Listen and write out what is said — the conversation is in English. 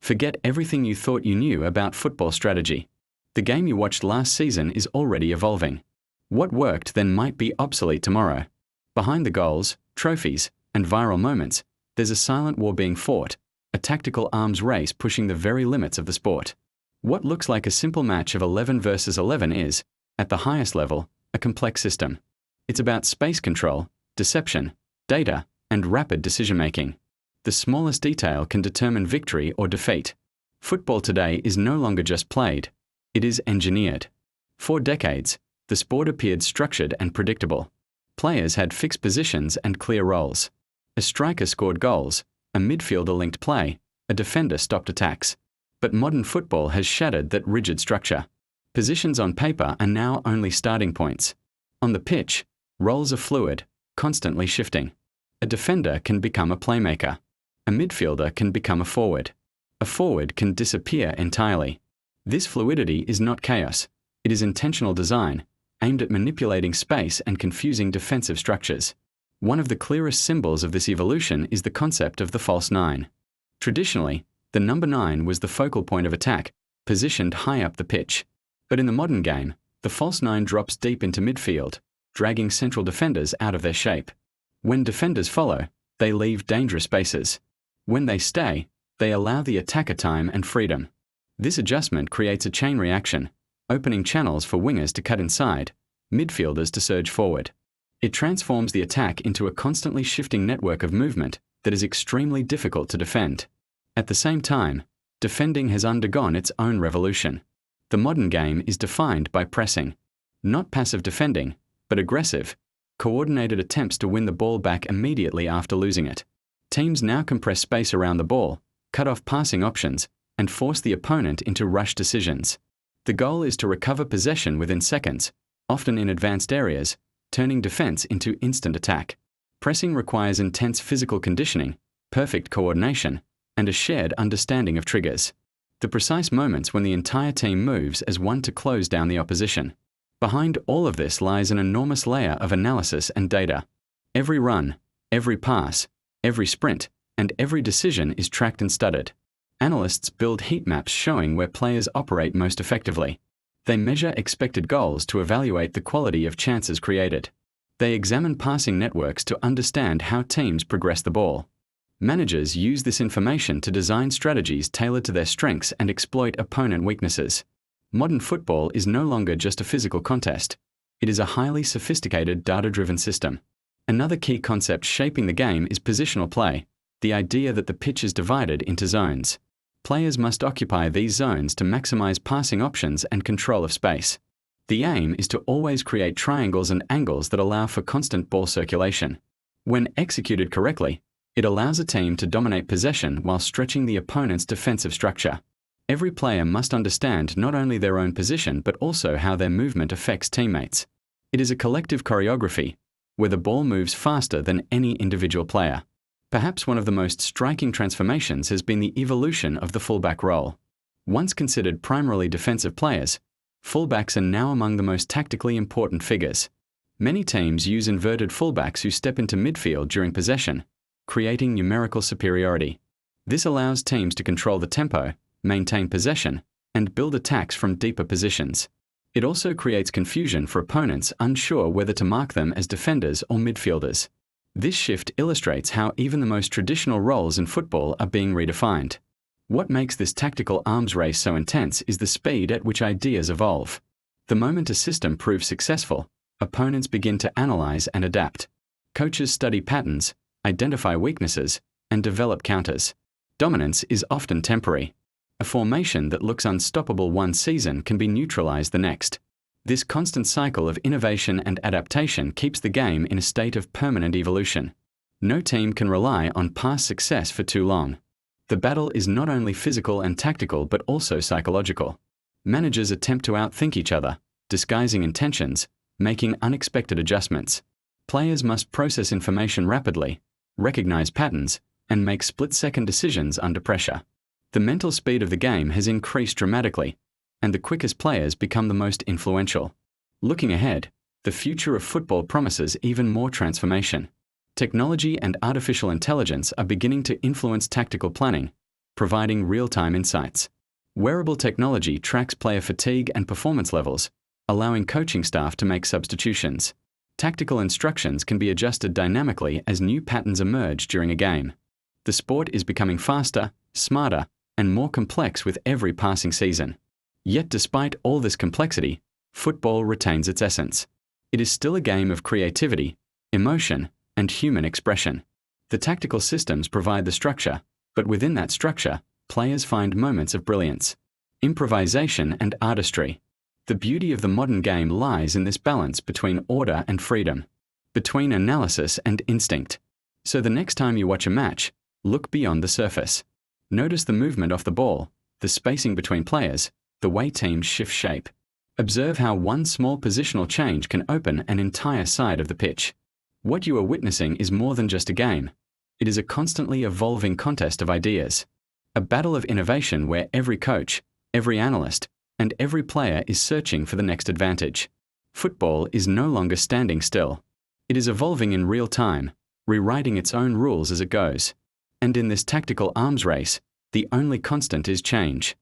Forget everything you thought you knew about football strategy. The game you watched last season is already evolving. What worked then might be obsolete tomorrow. Behind the goals, trophies, and viral moments, there's a silent war being fought, a tactical arms race pushing the very limits of the sport. What looks like a simple match of 11 versus 11 is, at the highest level, a complex system. It's about space control, deception, data, and rapid decision-making. The smallest detail can determine victory or defeat. Football today is no longer just played, it is engineered. For decades, the sport appeared structured and predictable. Players had fixed positions and clear roles. A striker scored goals, a midfielder linked play, a defender stopped attacks. But modern football has shattered that rigid structure. Positions on paper are now only starting points. On the pitch, roles are fluid, constantly shifting. A defender can become a playmaker. A midfielder can become a forward. A forward can disappear entirely. This fluidity is not chaos. It is intentional design, aimed at manipulating space and confusing defensive structures. One of the clearest symbols of this evolution is the concept of the false nine. Traditionally, the number 9 was the focal point of attack, positioned high up the pitch. But in the modern game, the false 9 drops deep into midfield, dragging central defenders out of their shape. When defenders follow, they leave dangerous spaces. When they stay, they allow the attacker time and freedom. This adjustment creates a chain reaction, opening channels for wingers to cut inside, midfielders to surge forward. It transforms the attack into a constantly shifting network of movement that is extremely difficult to defend. At the same time, defending has undergone its own revolution. The modern game is defined by pressing. Not passive defending, but aggressive, coordinated attempts to win the ball back immediately after losing it. Teams now compress space around the ball, cut off passing options, and force the opponent into rush decisions. The goal is to recover possession within seconds, often in advanced areas, turning defense into instant attack. Pressing requires intense physical conditioning, perfect coordination, and a shared understanding of triggers. The precise moments when the entire team moves as one to close down the opposition. Behind all of this lies an enormous layer of analysis and data. Every run, every pass, every sprint, and every decision is tracked and studied. Analysts build heat maps showing where players operate most effectively. They measure expected goals to evaluate the quality of chances created. They examine passing networks to understand how teams progress the ball. Managers use this information to design strategies tailored to their strengths and exploit opponent weaknesses. Modern football is no longer just a physical contest. It is a highly sophisticated data-driven system. Another key concept shaping the game is positional play, the idea that the pitch is divided into zones. Players must occupy these zones to maximize passing options and control of space. The aim is to always create triangles and angles that allow for constant ball circulation. When executed correctly, it allows a team to dominate possession while stretching the opponent's defensive structure. Every player must understand not only their own position but also how their movement affects teammates. It is a collective choreography, where the ball moves faster than any individual player. Perhaps one of the most striking transformations has been the evolution of the fullback role. Once considered primarily defensive players, fullbacks are now among the most tactically important figures. Many teams use inverted fullbacks who step into midfield during possession, creating numerical superiority. This allows teams to control the tempo, maintain possession, and build attacks from deeper positions. It also creates confusion for opponents unsure whether to mark them as defenders or midfielders. This shift illustrates how even the most traditional roles in football are being redefined. What makes this tactical arms race so intense is the speed at which ideas evolve. The moment a system proves successful, opponents begin to analyze and adapt. Coaches study patterns, identify weaknesses, and develop counters. Dominance is often temporary. A formation that looks unstoppable one season can be neutralized the next. This constant cycle of innovation and adaptation keeps the game in a state of permanent evolution. No team can rely on past success for too long. The battle is not only physical and tactical but also psychological. Managers attempt to outthink each other, disguising intentions, making unexpected adjustments. Players must process information rapidly, recognize patterns, and make split-second decisions under pressure. The mental speed of the game has increased dramatically, and the quickest players become the most influential. Looking ahead, the future of football promises even more transformation. Technology and artificial intelligence are beginning to influence tactical planning, providing real-time insights. Wearable technology tracks player fatigue and performance levels, allowing coaching staff to make substitutions. Tactical instructions can be adjusted dynamically as new patterns emerge during a game. The sport is becoming faster, smarter, and more complex with every passing season. Yet despite all this complexity, football retains its essence. It is still a game of creativity, emotion, and human expression. The tactical systems provide the structure, but within that structure, players find moments of brilliance, improvisation, and artistry. The beauty of the modern game lies in this balance between order and freedom, between analysis and instinct. So the next time you watch a match, look beyond the surface. Notice the movement off the ball, the spacing between players, the way teams shift shape. Observe how one small positional change can open an entire side of the pitch. What you are witnessing is more than just a game. It is a constantly evolving contest of ideas, a battle of innovation where every coach, every analyst, and every player is searching for the next advantage. Football is no longer standing still. It is evolving in real time, rewriting its own rules as it goes. And in this tactical arms race, the only constant is change.